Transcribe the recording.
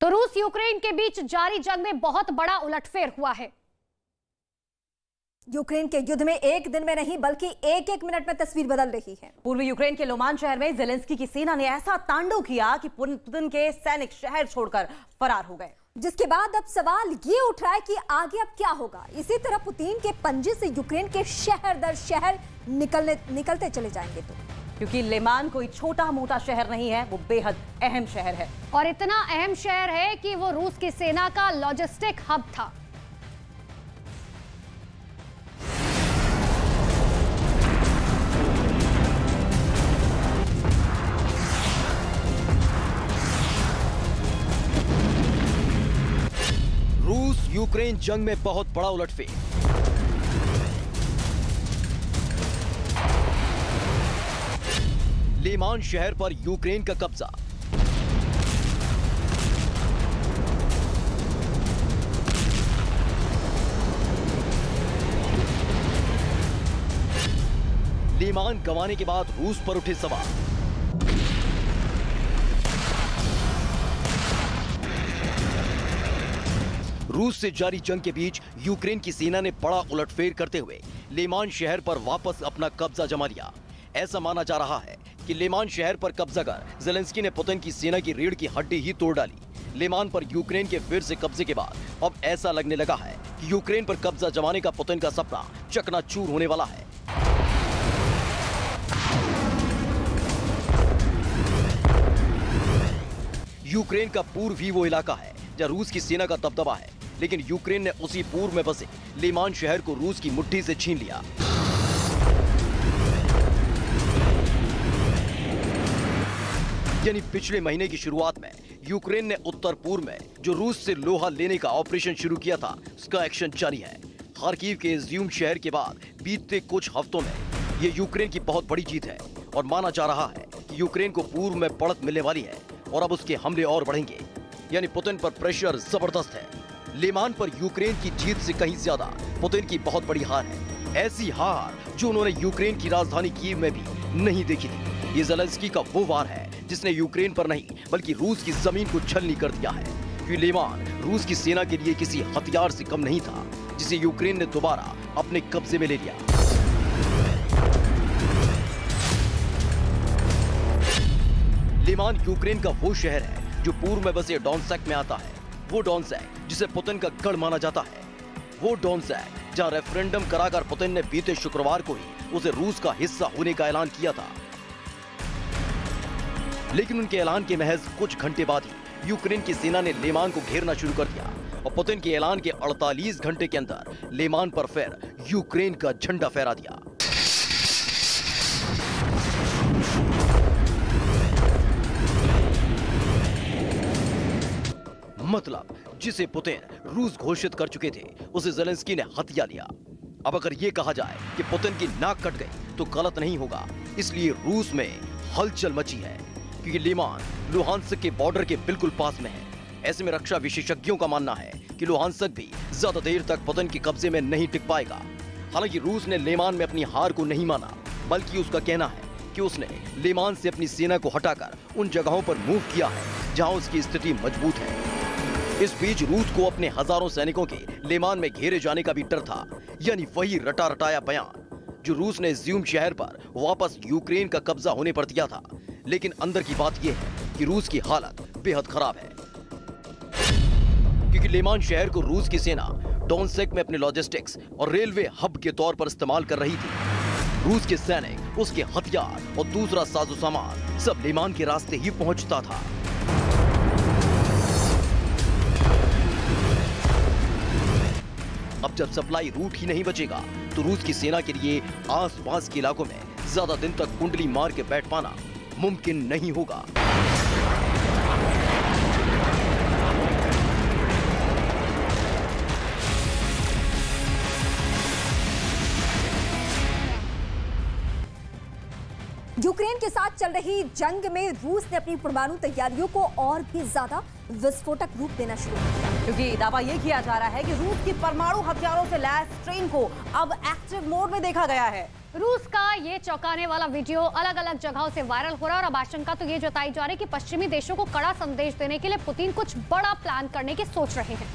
तो रूस यूक्रेन के बीच जारी जंग में बहुत बड़ा उलटफेर हुआ है। यूक्रेन के युद्ध में एक दिन में नहीं बल्कि एक एक मिनट में तस्वीर बदल रही है। पूर्वी यूक्रेन के लोमान शहर में जेलेंस्की की सेना ने ऐसा तांडव किया कि पुतिन के सैनिक शहर छोड़कर फरार हो गए। जिसके बाद अब सवाल ये उठ रहा है कि आगे अब क्या होगा। इसी तरह पुतिन के पंजे से यूक्रेन के शहर दर शहर निकलते चले जाएंगे क्योंकि लेमान कोई छोटा मोटा शहर नहीं है, वो बेहद अहम शहर है और इतना अहम शहर है कि वो रूस की सेना का लॉजिस्टिक हब था। रूस यूक्रेन जंग में बहुत बड़ा उलटफेर। लेमान शहर पर यूक्रेन का कब्जा। लेमान गंवाने के बाद रूस पर उठे सवाल। रूस से जारी जंग के बीच यूक्रेन की सेना ने बड़ा उलटफेर करते हुए लेमान शहर पर वापस अपना कब्जा जमा लिया। ऐसा माना जा रहा है कि लेमान शहर पर कब्जा कर जेलेंस्की ने पुतिन की सेना की रीढ़ की हड्डी ही तोड़ डाली। लेमान पर यूक्रेन के फिर से कब्जे के बाद अब ऐसा लगने लगा है कि यूक्रेन पर कब्जा जमाने का पुतिन का सपना चकनाचूर होने वाला है। यूक्रेन का पूर्व ही वो इलाका है जहां रूस की सेना का दबदबा है, लेकिन यूक्रेन ने उसी पूर्व में बसे लेमान शहर को रूस की मुट्ठी से छीन लिया। यानी पिछले महीने की शुरुआत में यूक्रेन ने उत्तर पूर्व में जो रूस से लोहा लेने का ऑपरेशन शुरू किया था, उसका एक्शन जारी है। खार्किव के इज्यूम शहर के बाद बीते कुछ हफ्तों में ये यूक्रेन की बहुत बड़ी जीत है और माना जा रहा है कि यूक्रेन को पूर्व में बढ़त मिलने वाली है और अब उसके हमले और बढ़ेंगे। यानी पुतिन पर प्रेशर जबरदस्त है। लेमान पर यूक्रेन की जीत से कहीं ज्यादा पुतिन की बहुत बड़ी हार है। ऐसी हार जो उन्होंने यूक्रेन की राजधानी कीव में भी नहीं देखी थी। ये जेलेंस्की का वो वार है जिसने यूक्रेन पर नहीं बल्कि रूस की जमीन को छलनी कर दिया है। क्योंकि लेमान रूस की सेना के लिए किसी हथियार से कम नहीं था जिसे यूक्रेन ने दोबारा अपने कब्जे में ले लिया। लेमान यूक्रेन का वो शहर है जो पूर्व में बसे डोनेत्स्क में आता है। वो डोनेत्स्क जिसे पुतिन का गढ़ माना जाता है। वो डोनेत्स्क जहां रेफरेंडम कराकर पुतिन ने बीते शुक्रवार को ही उसे रूस का हिस्सा होने का ऐलान किया था। लेकिन उनके ऐलान के महज कुछ घंटे बाद ही यूक्रेन की सेना ने लेमान को घेरना शुरू कर दिया और पुतिन के ऐलान के 48 घंटे के अंदर लेमान पर फिर यूक्रेन का झंडा फहरा दिया। मतलब जिसे पुतिन रूस घोषित कर चुके थे उसे जेलेंस्की ने हथिया लिया। अब अगर ये कहा जाए कि पुतिन की नाक कट गई तो गलत नहीं होगा। इसलिए रूस में हलचल मची है क्योंकि लेमान लुहांस्क के बॉर्डर के बिल्कुल पास में है। ऐसे में रक्षा विशेषज्ञों का मानना है कि लुहांस्क भी ज्यादा देर तक पुतिन के कब्जे में नहीं टिक पाएगा। हालांकि रूस ने लेमान में अपनी हार को नहीं माना, बल्कि उसका कहना है कि उसने लेमान से अपनी सेना को हटाकर उन जगहों पर मूव किया है जहां उसकी स्थिति मजबूत है। इस बीच रूस को अपने हजारों सैनिकों के लेमान में घेरे जाने का भी डर था। यानी वही रटा रटाया बयान जो रूस ने इज्यूम शहर पर वापस यूक्रेन का कब्जा होने पर दिया था। लेकिन अंदर की बात यह है कि रूस की हालत बेहद खराब है क्योंकि लेमान शहर को रूस की सेना डोनेत्स्क में अपने लॉजिस्टिक्स और रेलवे हब के तौर पर इस्तेमाल कर रही थी। रूस के सैनिक, उसके हथियार और दूसरा साजो सामान सब लेमान के रास्ते ही पहुंचता था। अब जब सप्लाई रूट ही नहीं बचेगा तो रूस की सेना के लिए आसपास के इलाकों में ज्यादा दिन तक कुंडली मार के बैठ पाना मुमकिन नहीं होगा। यूक्रेन के साथ चल रही जंग में रूस ने अपनी परमाणु तैयारियों को और भी ज्यादा विस्फोटक रूप देना शुरू किया, क्योंकि दावा यह किया जा रहा है कि रूस की परमाणु हथियारों से लैस ट्रेन को अब एक्टिव मोड में देखा गया है। रूस का ये चौंकाने वाला वीडियो अलग अलग जगहों से वायरल हो रहा है और अब आशंका तो ये जताई जा रही है कि पश्चिमी देशों को कड़ा संदेश देने के लिए पुतिन कुछ बड़ा प्लान करने की सोच रहे हैं।